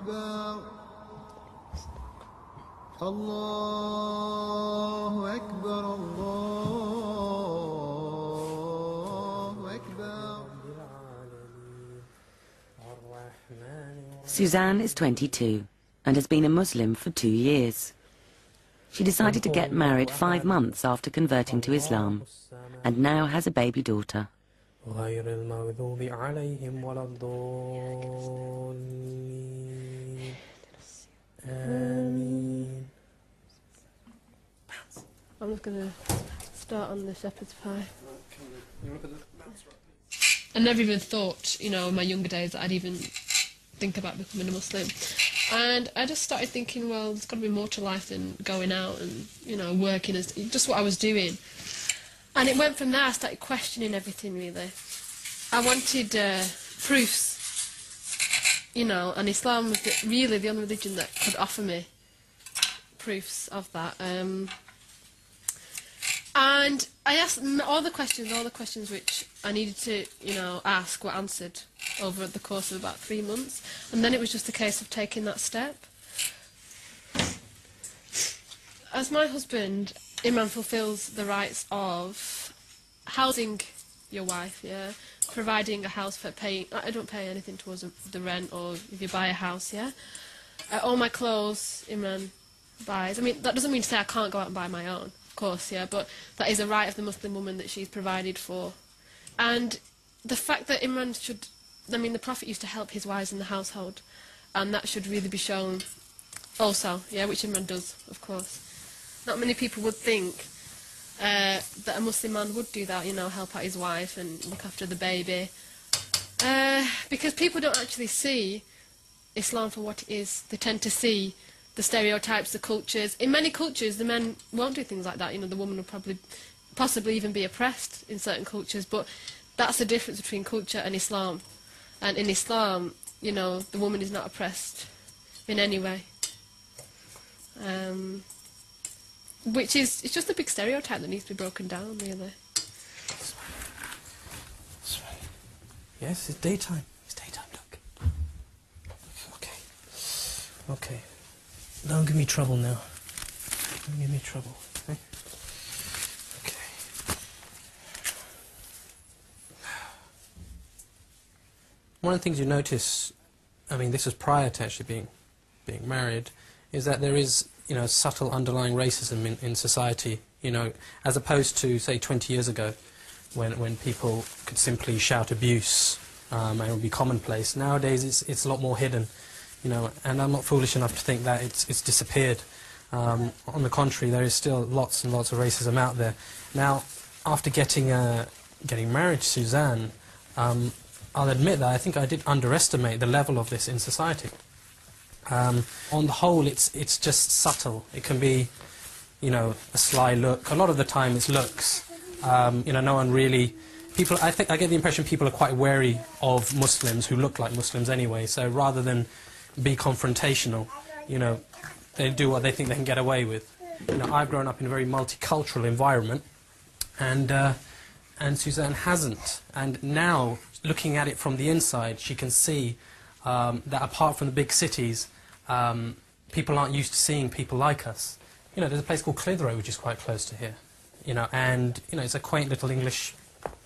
أكبر الله أكبر الله أكبر. Suzanne is 22 and has been a Muslim for 2 years. She decided to get married 5 months after converting to Islam and now has a baby daughter. غير المغضوب عليهم ولا الضالين آمين. I'm just going to start on the shepherd's pie. I never even thought, you know, in my younger days that I'd even think about becoming a Muslim. And I just started thinking, well, there's got to be more to life than going out and, you know, working as just what I was doing. And it went from there. I started questioning everything, really. I wanted proofs, you know, and Islam was really the only religion that could offer me proofs of that. And I asked all the questions which I needed to, you know, ask were answered over the course of about 3 months. And then it was just a case of taking that step. As my husband, Imran fulfills the rights of housing your wife, yeah, providing a house for paying. I don't pay anything towards the rent or if you buy a house, yeah. All my clothes, Imran buys. I mean, that doesn't mean to say I can't go out and buy my own, of course, yeah, but that is a right of the Muslim woman that she's provided for. And the fact that Imran should, I mean, the Prophet used to help his wives in the household, and that should really be shown also, yeah, which Imran does, of course. Not many people would think that a Muslim man would do that, you know, help out his wife and look after the baby. Because people don't actually see Islam for what it is. They tend to see the stereotypes, the cultures. In many cultures, the men won't do things like that. You know, the woman will possibly even be oppressed in certain cultures. But that's the difference between culture and Islam. And in Islam, you know, the woman is not oppressed in any way. Which is, it's just a big stereotype that needs to be broken down, really. Yes, it's daytime. It's daytime, look. Okay. Okay. Don't give me trouble now. Don't give me trouble. Okay. Okay. One of the things you notice, I mean, this is prior to actually being married, is that there is, you know, subtle underlying racism in society, you know, as opposed to, say, 20 years ago, when people could simply shout abuse and it would be commonplace. Nowadays, it's a lot more hidden, you know, and I'm not foolish enough to think that it's disappeared. On the contrary, there is still lots and lots of racism out there. Now, after getting married to Suzanne, I'll admit that I think I did underestimate the level of this in society. On the whole, it's just subtle. It can be, you know, a sly look. A lot of the time, it's looks. You know, no one really. People, I get the impression people are quite wary of Muslims who look like Muslims anyway. So rather than be confrontational, you know, they do what they think they can get away with. You know, I've grown up in a very multicultural environment, and Suzanne hasn't. And now, looking at it from the inside, she can see that apart from the big cities, people aren't used to seeing people like us. You know, there's a place called Clitheroe, which is quite close to here. You know, and you know, it's a quaint little English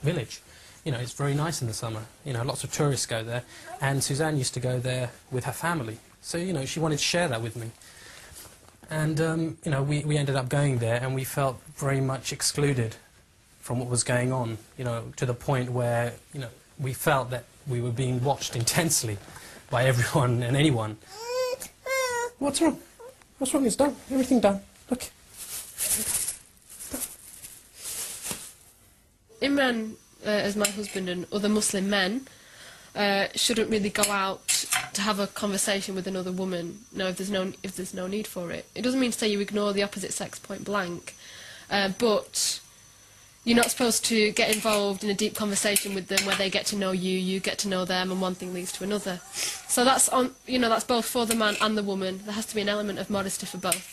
village. You know, it's very nice in the summer. You know, lots of tourists go there, and Suzanne used to go there with her family. So you know, she wanted to share that with me. And you know, we ended up going there, and we felt very much excluded from what was going on. You know, to the point where, you know, we felt that we were being watched intensely by everyone and anyone. What's wrong? What's wrong? It's done. Everything done. Look. Imran, as my husband and other Muslim men, shouldn't really go out to have a conversation with another woman. No, if there's no need for it. It doesn't mean to say you ignore the opposite sex point blank, but you're not supposed to get involved in a deep conversation with them where they get to know you, you get to know them, and one thing leads to another. So that's on, you know, that's both for the man and the woman. There has to be an element of modesty for both.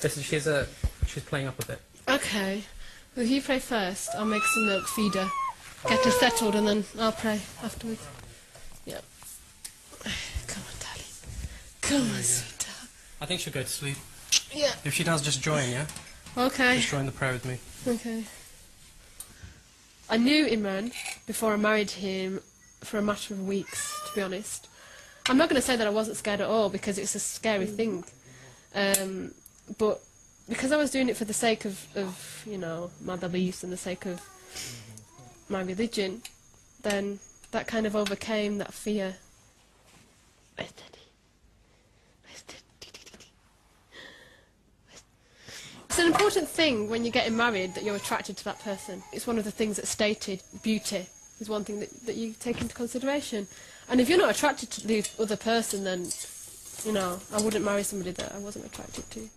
Listen, she's playing up a bit. Okay. Well, you pray first. I'll make some milk, feed her, get her settled, and then I'll pray afterwards. Yeah. Come There on, you go. sweetheart. I think she'll go to sleep. Yeah. If she does, just join, yeah? Okay. Just join the prayer with me. Okay. I knew Imran before I married him for a matter of weeks, to be honest. I'm not going to say that I wasn't scared at all, because it's a scary thing. But because I was doing it for the sake of, you know, my beliefs and the sake of my religion, then that kind of overcame that fear. Where's Daddy? Where's Daddy? It's an important thing when you're getting married that you're attracted to that person. It's one of the things that's stated. Beauty is one thing that you take into consideration. And if you're not attracted to the other person, then, you know, I wouldn't marry somebody that I wasn't attracted to.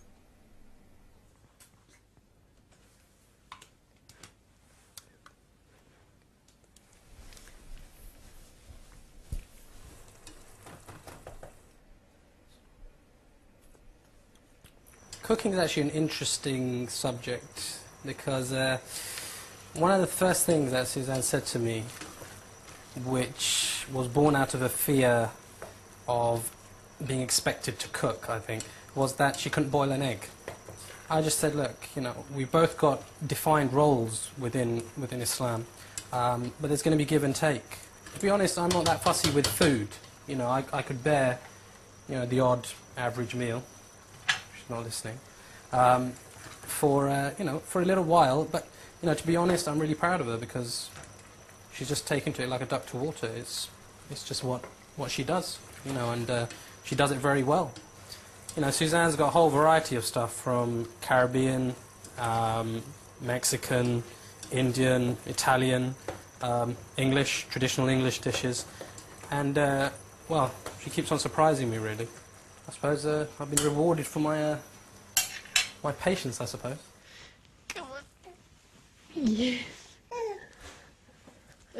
Cooking is actually an interesting subject because one of the first things that Suzanne said to me, which was born out of a fear of being expected to cook, I think, was that she couldn't boil an egg. I just said, look, you know, we've both got defined roles within Islam, but there's going to be give and take. To be honest, I'm not that fussy with food. You know, I could bear, you know, the odd average meal. She's not listening. You know, for a little while, but you know, to be honest, I'm really proud of her because she's just taken to it like a duck to water. It's just what she does, you know, and she does it very well. You know, Suzanne's got a whole variety of stuff from Caribbean, Mexican, Indian, Italian, English, traditional English dishes, and well, she keeps on surprising me really. I suppose I've been rewarded for my patience, I suppose. Come on. Yes.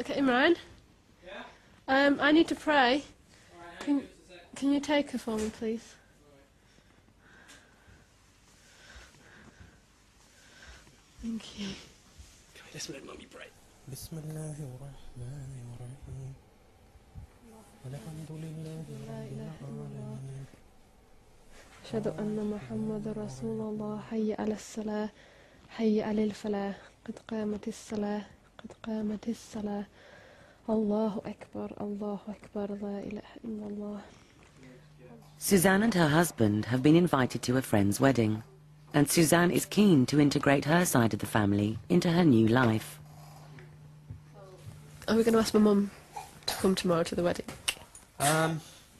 Okay, Imran. Yeah? I need to pray. Right, can you take her for me, please? Thank you. Let's let Mummy pray. Bismillahirrahmanirrahim. أشهد أن محمد رسول الله حي على الصلاة حي على الفلاح قد قامت الصلاة قد قامت الصلاة الله أكبر لا إله إلا الله. Suzanne and her husband have been invited to a friend's wedding, and Suzanne is keen to integrate her side of the family into her new life. Are we going to ask my mum to come tomorrow to the wedding?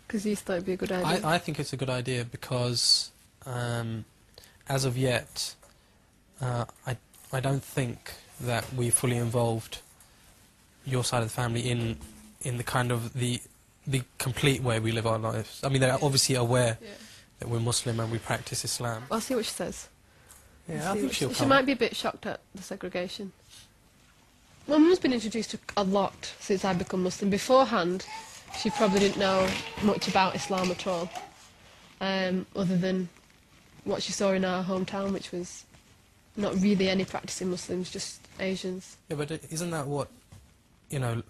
Because you thought it'd be a good idea. I think it's a good idea because, as of yet, I don't think that we fully involved your side of the family in the kind of the complete way we live our lives. I mean, they're obviously aware that we're Muslim and we practice Islam. I'll see what she says. Yeah, I think she'll come. She might be a bit shocked at the segregation. My mum's been introduced to a lot since I become Muslim. Beforehand, she probably didn't know much about Islam at all, other than what she saw in our hometown, which was not really any practicing Muslims, just Asians. Yeah, but isn't that what, you know,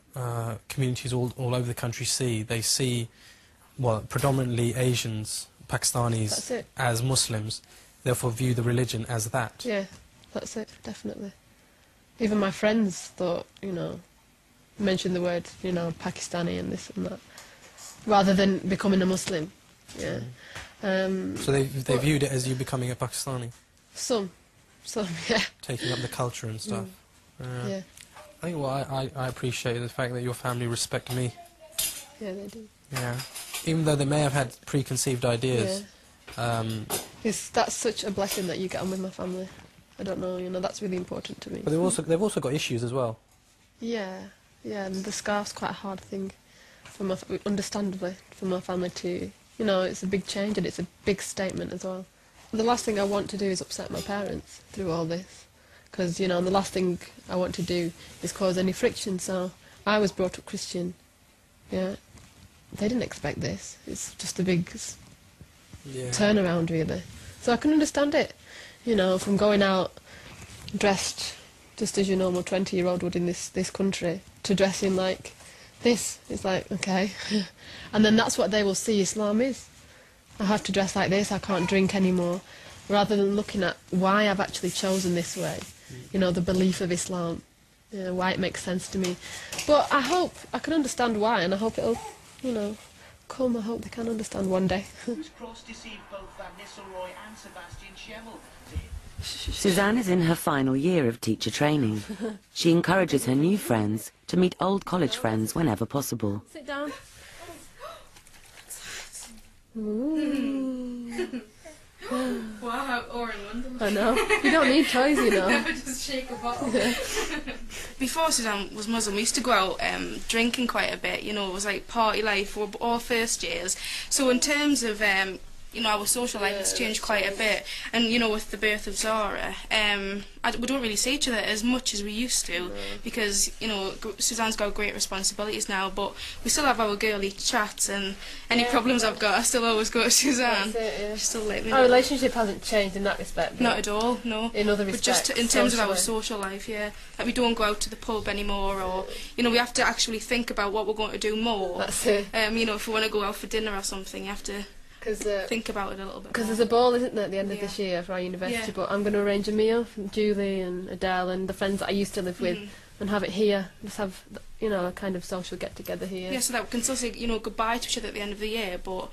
communities all over the country see? They see, well, predominantly Asians, Pakistanis, as Muslims, therefore view the religion as that. Yeah, that's it, definitely. Even my friends thought, you know, mentioned the word, you know, Pakistani and this and that, rather than becoming a Muslim. Yeah. So they viewed it as you becoming a Pakistani? Some, yeah. Taking up the culture and stuff. Yeah. I think I appreciate the fact that your family respect me. Yeah, they do. Yeah. Even though they may have had preconceived ideas. Yeah. That's such a blessing that you get on with my family. I don't know, you know, that's really important to me. But they've also got issues as well. Yeah, and the scarf's quite a hard thing, understandably, for my family to, you know, it's a big change and it's a big statement as well. The last thing I want to do is upset my parents through all this, because, you know, the last thing I want to do is cause any friction, so I was brought up Christian, yeah. They didn't expect this, it's just a big turnaround, really. So I can understand it, you know, from going out dressed just as your normal 20-year-old would in this country, to dressing like this. It's like, okay. And then that's what they will see Islam is. I have to dress like this, I can't drink anymore, rather than looking at why I've actually chosen this way, you know, the belief of Islam, why it makes sense to me. But I hope I can understand why, and I hope it'll, you know, come. I hope they can understand one day. Cross deceived both Van Nistelrooy and Sebastian Schemmel. Suzanne is in her final year of teacher training. She encourages her new friends to meet old college friends whenever possible. Sit down. Ooh. Wow, or in London. I know. You don't need toys, you know. Just shake a bottle. Before Suzanne was Muslim, we used to go out drinking quite a bit. You know, it was like party life. We were all first years. So in terms of you know, our social life has changed quite a bit. And you know, with the birth of Zara, we don't really see each other as much as we used to, because you know, Suzanne's got great responsibilities now. But we still have our girly chats, and any problems I've got, I still always go to Suzanne. That's it, yeah. She's still let me know. Our relationship hasn't changed in that respect. Not at all, no. In other But respects. just in terms of our socially. social life, yeah. Like we don't go out to the pub anymore, or, you know, we have to actually think about what we're going to do more. That's it. You know, if we want to go out for dinner or something, you have to think about it a little bit Because more. there's a ball, isn't there, at the end of Yeah. this year for our university, Yeah. but I'm going to arrange a meal for Julie and Adele and the friends that I used to live with and have it here. Just have, you know, a kind of social get-together here. Yeah, so that we can still say, you know, goodbye to each other at the end of the year, but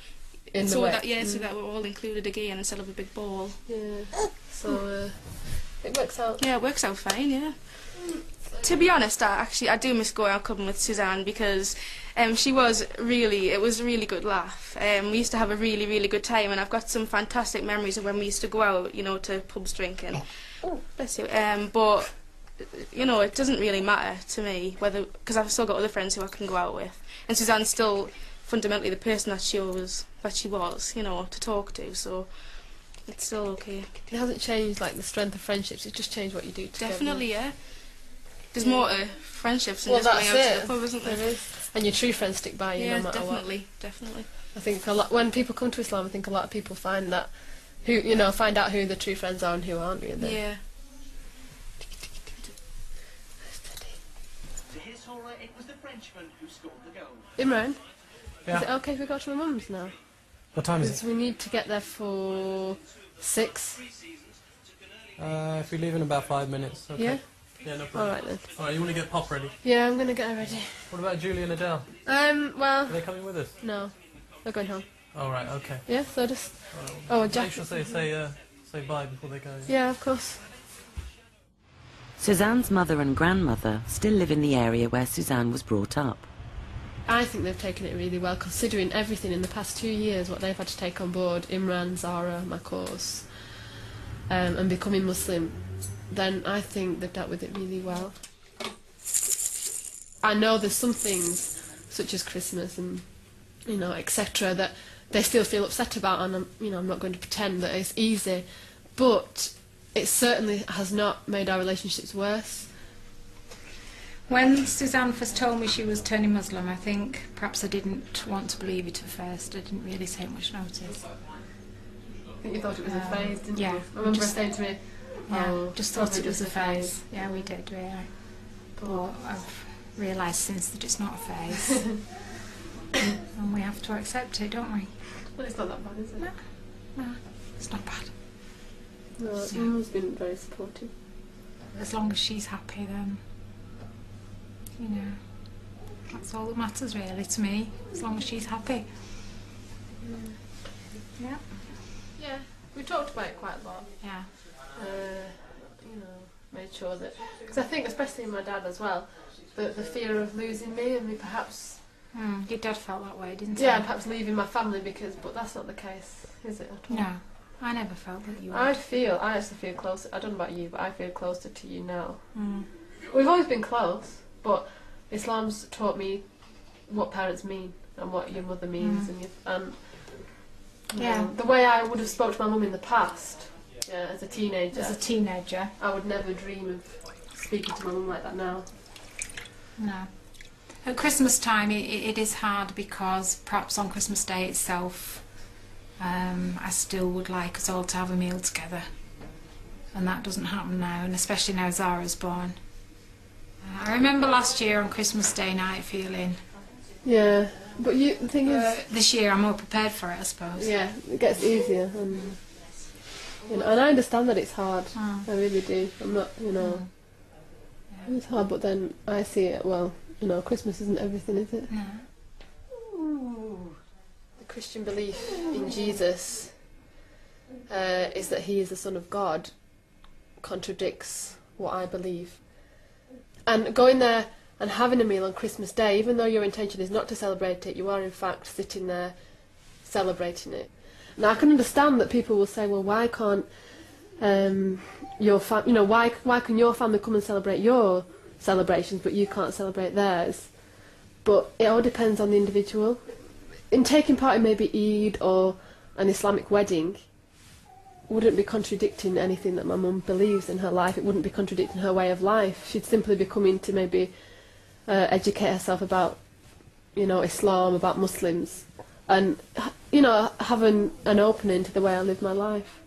In so the way. that, yeah, so that we're all included again instead of a big ball. Yeah. So, it works out. Yeah, it works out fine, yeah. To be honest, I do miss going out clubbing with Suzanne, because it was a really good laugh. We used to have a really, really good time, and I've got some fantastic memories of when we used to go out, you know, to pubs drinking. Oh, bless you. But, you know, it doesn't really matter to me, whether, because I've still got other friends who I can go out with. And Suzanne's still fundamentally the person that she was, you know, to talk to, so it's still okay. It hasn't changed, like, the strength of friendships, it's just changed what you do together. Definitely, yeah. There's more to friendships than Well, just going out that's to the pub, isn't there? There is. And your true friends stick by you Yeah, no matter what. definitely. I think a lot, when people come to Islam, I think a lot of people find that, find out who the true friends are and who aren't really. Yeah. To his horror, it was the Frenchman who scored the goal. Imran, Yeah. is it okay if we go to my mum's now? What time is Because it? we need to get there for 6. If we leave in about 5 minutes. Okay. Yeah? Yeah, no problem. Alright then. Alright, you want to get Pop ready? Yeah, I'm going to get her ready. What about Julie and Adele? Well, Are they coming with us? no. They're going home. Oh, right, okay. Yeah, so just... Oh, a Make jacket. sure they say bye before they go. Yeah, of course. Suzanne's mother and grandmother still live in the area where Suzanne was brought up. I think they've taken it really well, considering everything in the past 2 years, what they've had to take on board, Imran, Zara, my course, and becoming Muslim. Then I think they've dealt with it really well. I know there's some things, such as Christmas and, you know, etc., that they still feel upset about, and I'm not going to pretend that it's easy, but it certainly has not made our relationships worse. When Suzanne first told me she was turning Muslim, I think perhaps I didn't want to believe it at first. I didn't really take much notice. I think you thought it was a phase, didn't yeah, you? I remember her just- saying to me, Yeah, oh, just thought probably it was a just phase. Yeah, we did, really. But I've realised since that it's not a phase. And we have to accept it, don't we? Well, it's not that bad, is it? No, no, it's not bad. No, Mum's been very supportive. As long as she's happy, then, you know, that's all that matters really to me. As long as she's happy. Yeah. Yeah, we talked about it quite a lot. Yeah. Made sure that, because I think, especially my dad as well, the fear of losing me and me perhaps, Your dad felt that way, didn't he? yeah, perhaps leaving my family, but that's not the case, is it at all? No, I never felt that you would. I actually feel closer, I don't know about you, but I feel closer to you now. Mm. We've always been close, but Islam's taught me what parents mean and what your mother means, and Yeah. the way I would have spoke to my mum in the past, as a teenager, As a teenager, I would never dream of speaking to my mum like that now. no. At Christmas time, it is hard because perhaps on Christmas Day itself, I still would like us all to have a meal together, and that doesn't happen now, and especially now Zara's born. I remember last year on Christmas Day night feeling, Yeah. But the thing is, This year I'm more prepared for it, I suppose. yeah, it gets easier, and and I understand that it's hard. I really do. I'm not, it's hard, but then I see it. Well, Christmas isn't everything, is it? No. The Christian belief in Jesus is that he is the Son of God contradicts what I believe. And going there and having a meal on Christmas Day, even though your intention is not to celebrate it, you are in fact sitting there celebrating it. Now I can understand that people will say, well, why can't why can your family come and celebrate your celebrations but you can't celebrate theirs? But it all depends on the individual. In taking part in maybe Eid or an Islamic wedding wouldn't be contradicting anything that my mum believes in her life. It wouldn't be contradicting her way of life. She'd simply be coming to maybe educate herself about, Islam, about Muslims, and, have an opening to the way I live my life.